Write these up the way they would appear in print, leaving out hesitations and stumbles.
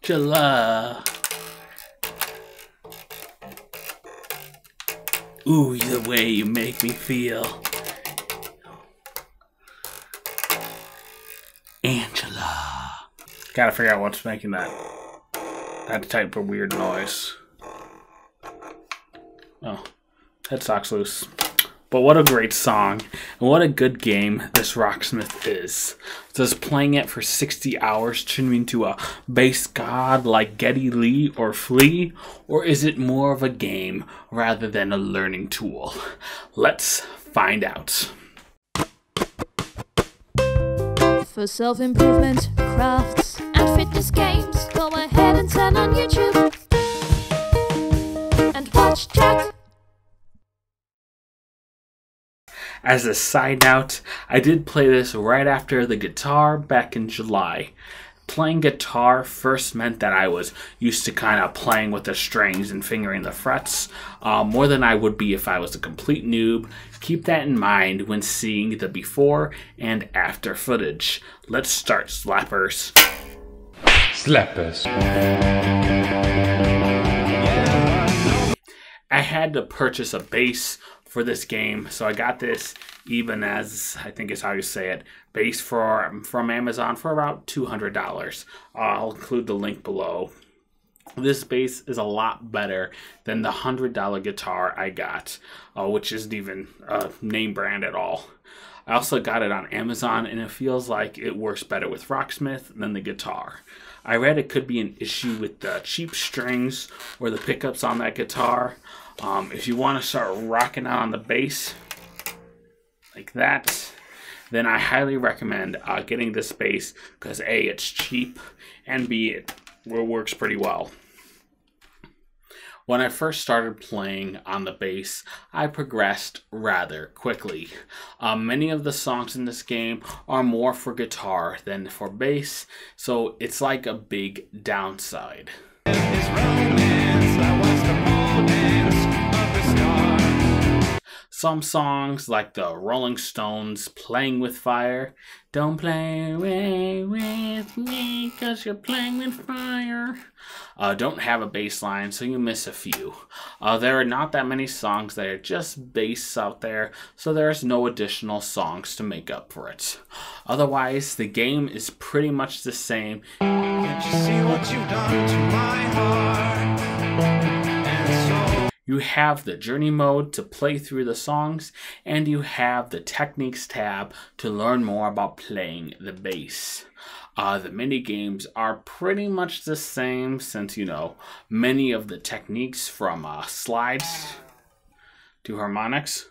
Angela. Ooh, the way you make me feel. Angela. Gotta figure out what's making that type of weird noise. Oh, headstock's loose. But what a great song, and what a good game this Rocksmith is. Does playing it for 60 hours turn me into a bass god like Geddy, Lee, or Flea? Or is it more of a game rather than a learning tool? Let's find out. For self-improvement, crafts, and fitness games, go ahead and turn on YouTube and watch Jack. As a side note, I did play this right after the guitar back in July. Playing guitar first meant that I was used to kind of playing with the strings and fingering the frets more than I would be if I was a complete noob. Keep that in mind when seeing the before and after footage. Let's start, slappers. Slappers. I had to purchase a bass for this game, so I got this Ibanez, I think is how you say it, bass from Amazon for about $200. I'll include the link below. This bass is a lot better than the $100 guitar I got, which isn't even a name brand at all. I also got it on Amazon, and it feels like it works better with Rocksmith than the guitar. I read it could be an issue with the cheap strings or the pickups on that guitar. If you want to start rocking out on the bass like that, then I highly recommend getting this bass because A, it's cheap, and B, it works pretty well. When I first started playing on the bass, I progressed rather quickly. Many of the songs in this game are more for guitar than for bass, so it's like a big downside. Some songs, like the Rolling Stones' Playing with Fire, don't play with me cause you're playing with fire, don't have a bass line, so you miss a few. There are not that many songs that are just bass out there, so there's no additional songs to make up for it. Otherwise, the game is pretty much the same. Can't you see what you've done to my heart? You have the journey mode to play through the songs, and you have the techniques tab to learn more about playing the bass. The mini games are pretty much the same since, you know, many of the techniques from slides to harmonics.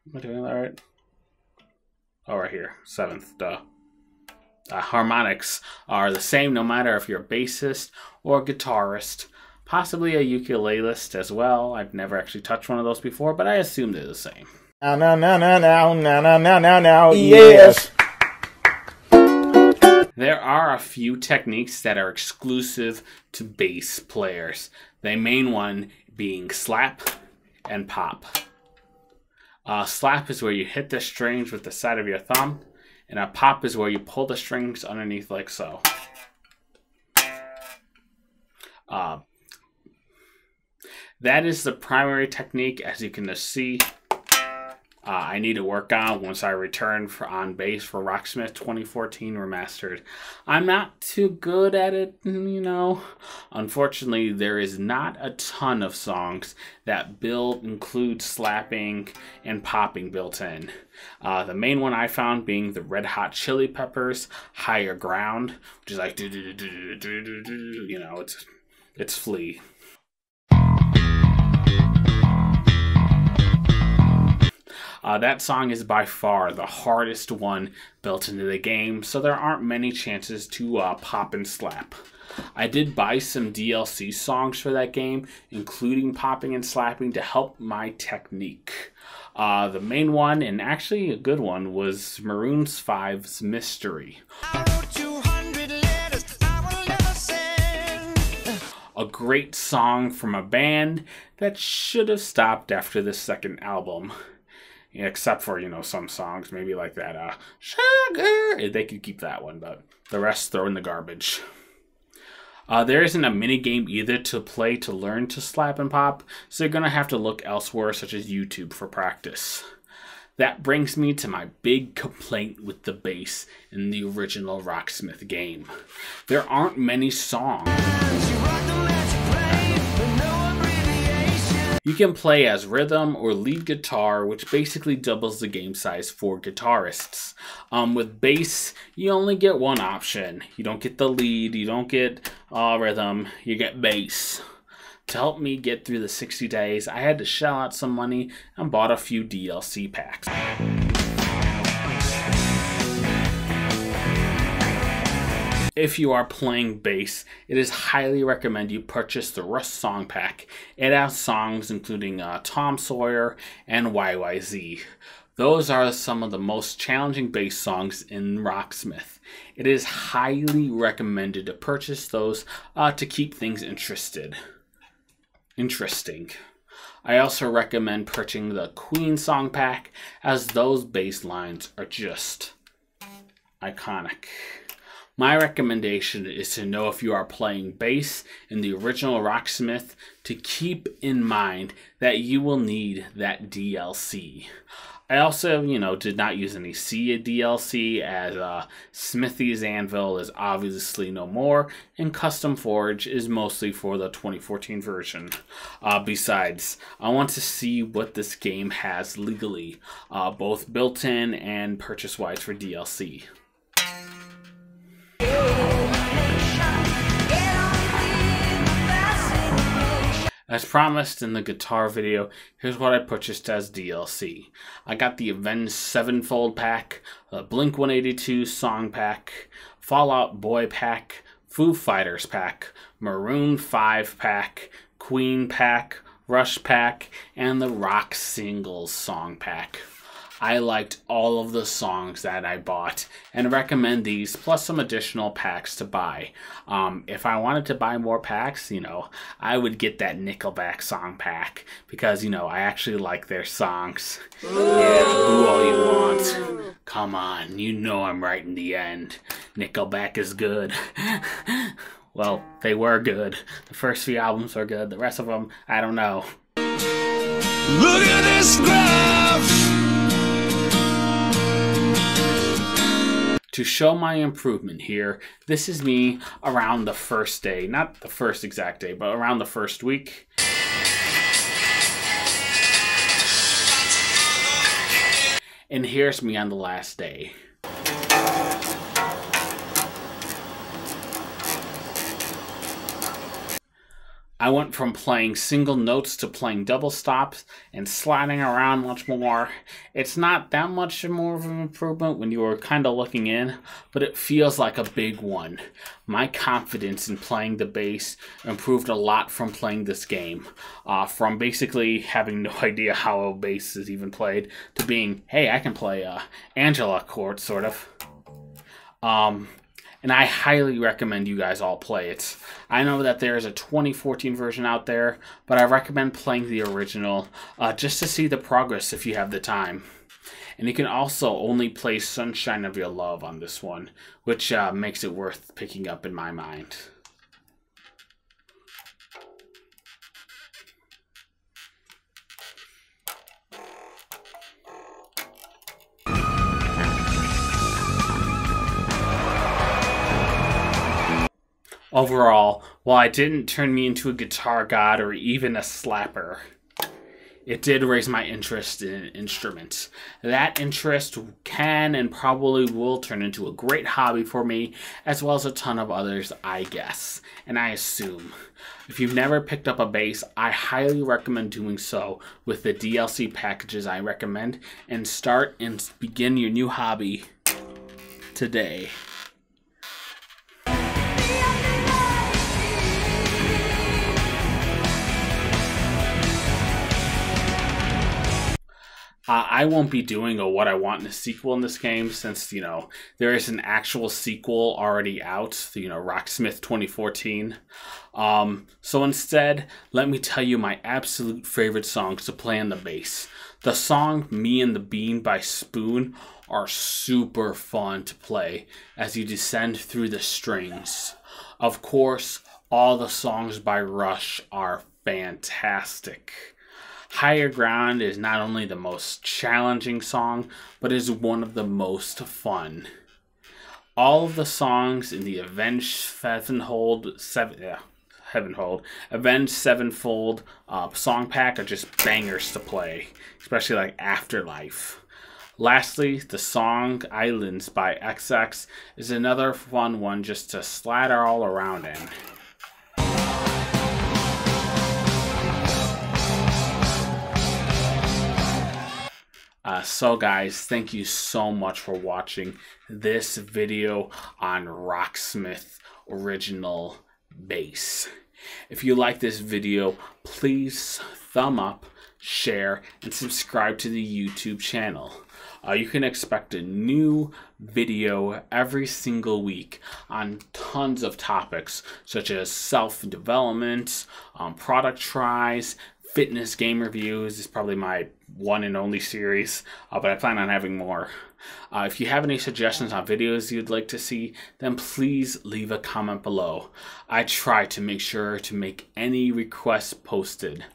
Am I doing that right? Oh, right here, 7th, duh. Harmonics are the same no matter if you're a bassist or a guitarist. Possibly a ukuleleist as well. I've never actually touched one of those before, but I assume they're the same. Yes. There are a few techniques that are exclusive to bass players. The main one being slap and pop. Slap is where you hit the strings with the side of your thumb, and a pop is where you pull the strings underneath like so. That is the primary technique, as you can just see. I need to work on once I return on bass for Rocksmith 2014 Remastered. I'm not too good at it, you know. Unfortunately, there is not a ton of songs that include slapping and popping built in. The main one I found being the Red Hot Chili Peppers Higher Ground, which is like, you know, it's Flea. That song is by far the hardest one built into the game, so there aren't many chances to pop and slap. I did buy some DLC songs for that game, including popping and slapping to help my technique. The main one, and actually a good one, was Maroon 5's Mystery. A great song from a band that should have stopped after the second album. except for, you know, some songs, maybe like that Sugar. They could keep that one, but the rest throw in the garbage. There isn't a mini game either to play to learn to slap and pop, so you're going to have to look elsewhere, such as YouTube, for practice. That brings me to my big complaint with the bass in the original Rocksmith game. There aren't many songs. You can play as rhythm or lead guitar, which basically doubles the game size for guitarists. With bass, you only get one option. You don't get the lead, you don't get rhythm, you get bass. To help me get through the 60 days, I had to shell out some money and bought a few DLC packs. If you are playing bass, it is highly recommended you purchase the Rust Song Pack. It has songs including Tom Sawyer and YYZ. Those are some of the most challenging bass songs in Rocksmith. It is highly recommended to purchase those to keep things interesting. I also recommend purchasing the Queen Song Pack, as those bass lines are just iconic. My recommendation is to know if you are playing bass in the original Rocksmith to keep in mind that you will need that DLC. I also, did not use any DLC, as Smithy's Anvil is obviously no more, and Custom Forge is mostly for the 2014 version. Besides, I want to see what this game has legally, both built-in and purchase-wise for DLC. As promised in the guitar video, here's what I purchased as DLC. I got the Avenged Sevenfold Pack, the Blink-182 Song Pack, Fallout Boy Pack, Foo Fighters Pack, Maroon 5 Pack, Queen Pack, Rush Pack, and the Rock Singles Song Pack. I liked all of the songs that I bought and recommend these plus some additional packs to buy. If I wanted to buy more packs, I would get that Nickelback song pack because, I actually like their songs. Yeah, boo all you want. Come on, I'm right in the end. Nickelback is good. Well, they were good. The first few albums were good. The rest of them, I don't know. Look at this graph! To show my improvement here, this is me around the first day. Not the first exact day, but around the first week. And here's me on the last day. I went from playing single notes to playing double stops and sliding around much more. It's not that much more of an improvement when you were kind of looking in, but it feels like a big one. My confidence in playing the bass improved a lot from playing this game. From basically having no idea how a bass is even played to being, hey, I can play Angela chord, sort of. And I highly recommend you guys all play it. I know that there is a 2014 version out there, but I recommend playing the original just to see the progress if you have the time. And you can also only play Sunshine of Your Love on this one, which makes it worth picking up in my mind. Overall, while it didn't turn me into a guitar god or even a slapper, it did raise my interest in instruments. That interest can and probably will turn into a great hobby for me, as well as a ton of others, I guess, and I assume. If you've never picked up a bass, I highly recommend doing so with the DLC packages I recommend, and start and begin your new hobby today. I won't be doing a What I Want in a sequel in this game since, there is an actual sequel already out, Rocksmith 2014. So instead, let me tell you my absolute favorite songs to play on the bass. The song Me and the Bean by Spoon are super fun to play as you descend through the strings. Of course, all the songs by Rush are fantastic. Higher Ground is not only the most challenging song, but is one of the most fun. All of the songs in the Avenged Sevenfold song pack are just bangers to play, especially like Afterlife. Lastly, the song Islands by XX is another fun one just to splatter all around in. So guys, thank you so much for watching this video on Rocksmith original bass. If you like this video, please thumb up, share, and subscribe to the YouTube channel. You can expect a new video every single week on tons of topics such as self-development, product tries, fitness game reviews. Is probably my one and only series, but I plan on having more. If you have any suggestions on videos you'd like to see, then please leave a comment below. I try to make sure to make any requests posted.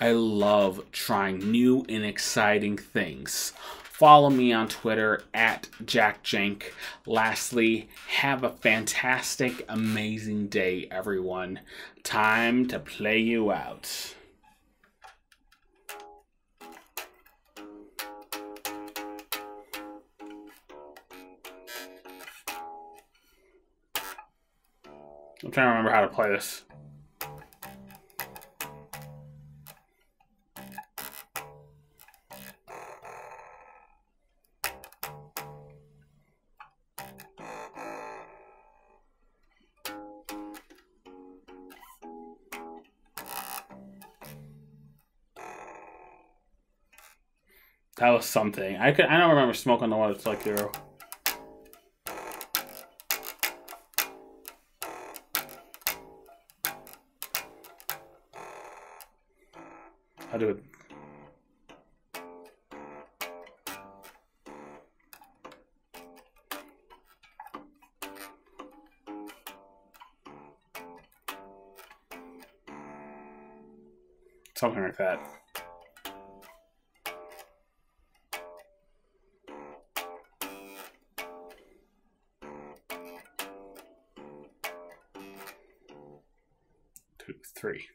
I love trying new and exciting things. Follow me on Twitter at JackJank. Lastly, have a fantastic, amazing day, everyone. Time to play you out. I'm trying to remember how to play this. That was something. I don't remember Smoke on the Water It's Like Hero. I'll do it. Something like that. Two, three.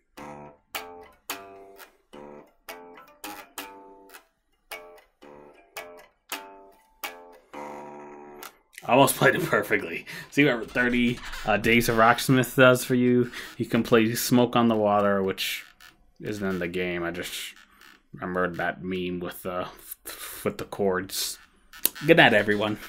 I almost played it perfectly. See what 30 Days of Rocksmith does for you? You can play Smoke on the Water, which isn't in the game. I just remembered that meme with the chords. Good night, everyone.